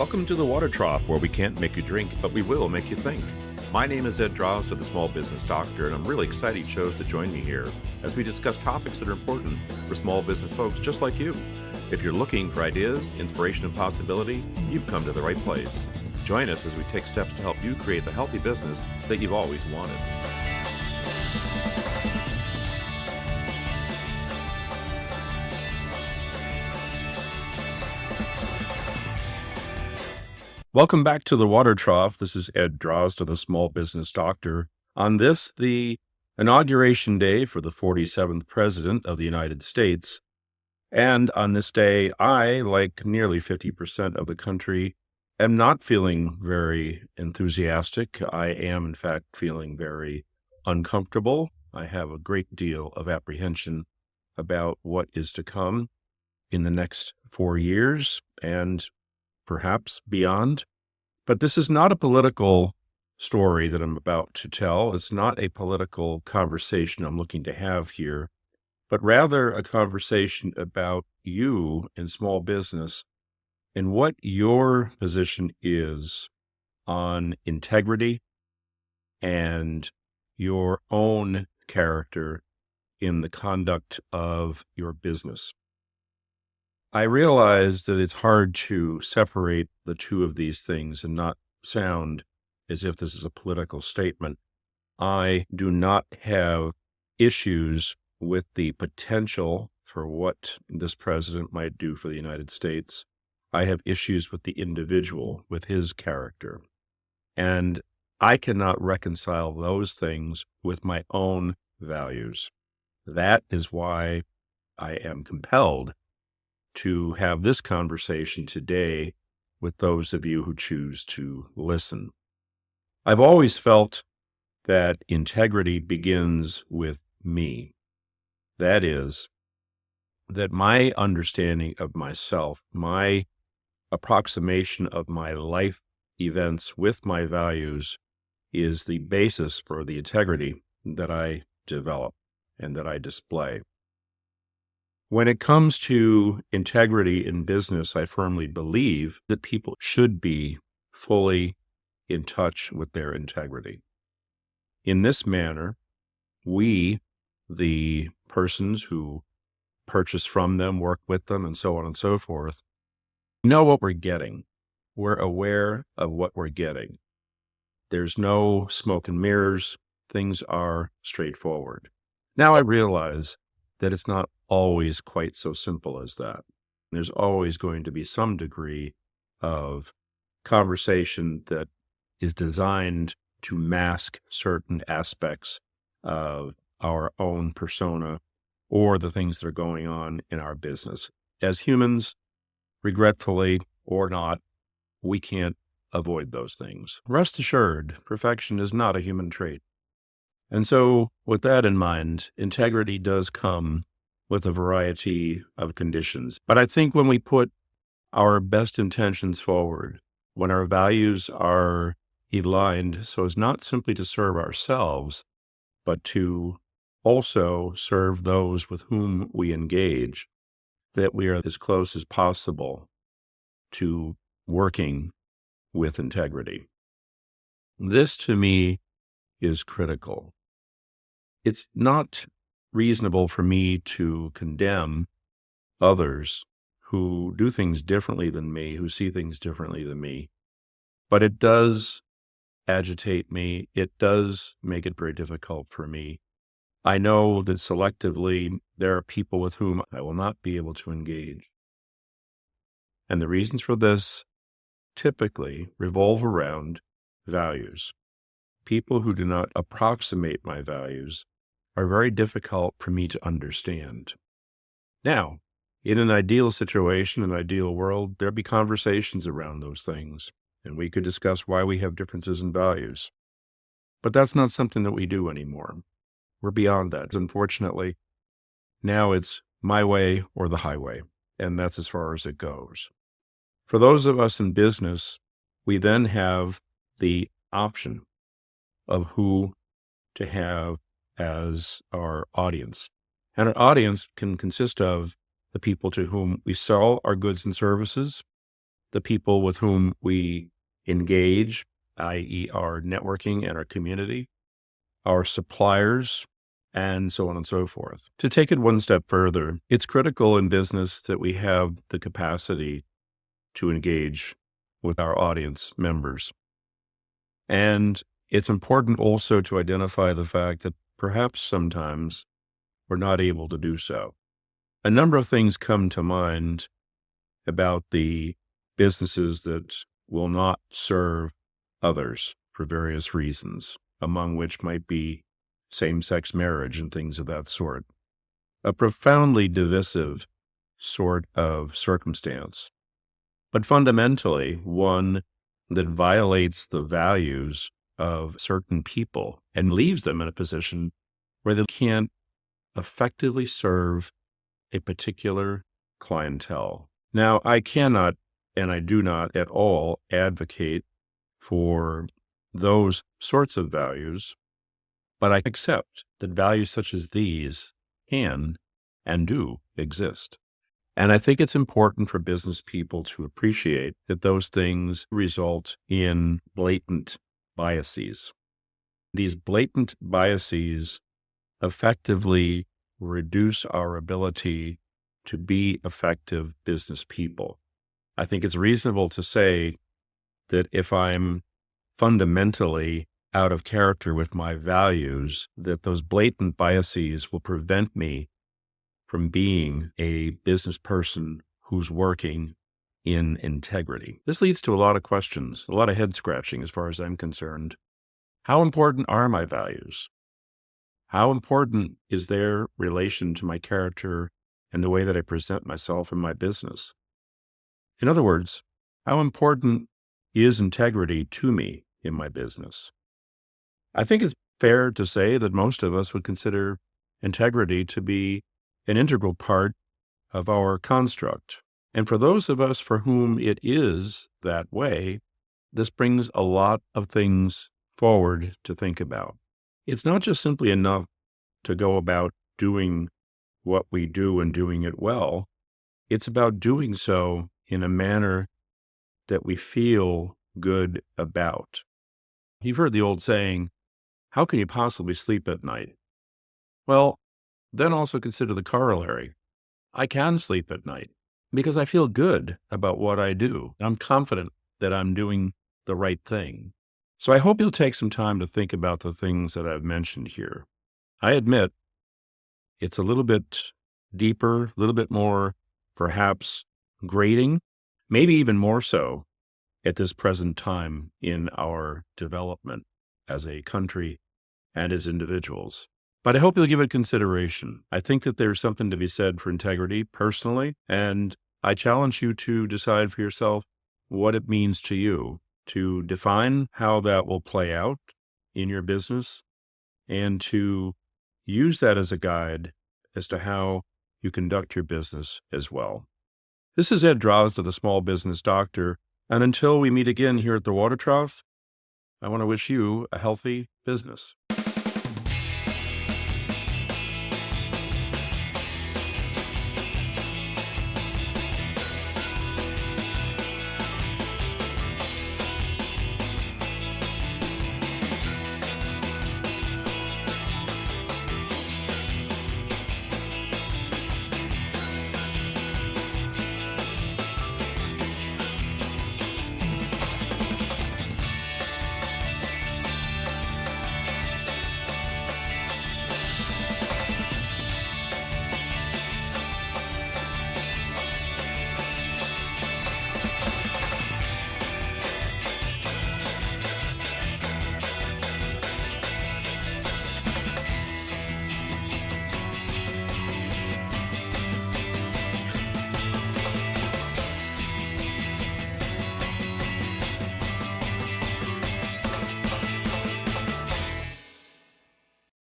Welcome to the Water Trough, where we can't make you drink, but we will make you think. My name is Ed Drozda, the Small Business Doctor, and I'm really excited you chose to join me here as we discuss topics that are important for small business folks just like you. If you're looking for ideas, inspiration, and possibility, you've come to the right place. Join us as we take steps to help you create the healthy business that you've always wanted. Welcome back to the Water Trough. This is Ed Drozda, the Small Business Doctor. On this, the inauguration day for the 47th President of the United States. And on this day, I, like nearly 50% of the country, am not feeling very enthusiastic. I am, in fact, feeling very uncomfortable. I have a great deal of apprehension about what is to come in the next 4 years and perhaps beyond. But this is not a political story that I'm about to tell. It's not a political conversation I'm looking to have here, but rather a conversation about you in small business and what your position is on integrity and your own character in the conduct of your business. I realize that it's hard to separate the two of these things and not sound as if this is a political statement. I do not have issues with the potential for what this president might do for the United States. I have issues with the individual, with his character. And I cannot reconcile those things with my own values. That is why I am compelled to have this conversation today with those of you who choose to listen. I've always felt that integrity begins with me. That is, that my understanding of myself, my approximation of my life events with my values is the basis for the integrity that I develop and that I display. When it comes to integrity in business, I firmly believe that people should be fully in touch with their integrity. In this manner, we, the persons who purchase from them, work with them, and so on and so forth, know what we're getting. We're aware of what we're getting. There's no smoke and mirrors. Things are straightforward. Now I realize that it's not always quite so simple as that. There's always going to be some degree of conversation that is designed to mask certain aspects of our own persona or the things that are going on in our business. As humans, regretfully or not, we can't avoid those things. Rest assured, perfection is not a human trait. And so with that in mind, integrity does come with a variety of conditions. But I think when we put our best intentions forward, when our values are aligned so as not simply to serve ourselves, but to also serve those with whom we engage, that we are as close as possible to working with integrity. This, to me, is critical. It's not reasonable for me to condemn others who do things differently than me, who see things differently than me. But it does agitate me. It does make it very difficult for me. I know that selectively there are people with whom I will not be able to engage. And the reasons for this typically revolve around values. People who do not approximate my values are very difficult for me to understand. Now, in an ideal situation, an ideal world, there'd be conversations around those things, and we could discuss why we have differences in values. But that's not something that we do anymore. We're beyond that. Unfortunately, now it's my way or the highway, and that's as far as it goes. For those of us in business, we then have the option of who to have as our audience. And our audience can consist of the people to whom we sell our goods and services, the people with whom we engage, i.e., our networking and our community, our suppliers, and so on and so forth. To take it one step further, it's critical in business that we have the capacity to engage with our audience members. And it's important also to identify the fact that perhaps sometimes we're not able to do so. A number of things come to mind about the businesses that will not serve others for various reasons, among which might be same-sex marriage and things of that sort. A profoundly divisive sort of circumstance, but fundamentally one that violates the values of certain people and leaves them in a position where they can't effectively serve a particular clientele. Now, I cannot, and I do not at all advocate for those sorts of values, but I accept that values such as these can and do exist. And I think it's important for business people to appreciate that those things result in blatant biases. These blatant biases effectively reduce our ability to be effective business people. I think it's reasonable to say that if I'm fundamentally out of character with my values, that those blatant biases will prevent me from being a business person who's working in integrity. This leads to a lot of questions, a lot of head scratching as far as I'm concerned. How important are my values? How important is their relation to my character and the way that I present myself in my business? In other words, how important is integrity to me in my business? I think it's fair to say that most of us would consider integrity to be an integral part of our construct. And for those of us for whom it is that way, this brings a lot of things forward to think about. It's not just simply enough to go about doing what we do and doing it well. It's about doing so in a manner that we feel good about. You've heard the old saying, how can you possibly sleep at night? Well, then also consider the corollary. I can sleep at night because I feel good about what I do. I'm confident that I'm doing the right thing. So I hope you'll take some time to think about the things that I've mentioned here. I admit it's a little bit deeper, a little bit more perhaps grating, maybe even more so at this present time in our development as a country and as individuals. But I hope you'll give it consideration. I think that there's something to be said for integrity personally, and I challenge you to decide for yourself what it means to you, to define how that will play out in your business, and to use that as a guide as to how you conduct your business as well. This is Ed Drozda, the Small Business Doctor, and until we meet again here at the Water Trough, I want to wish you a healthy business.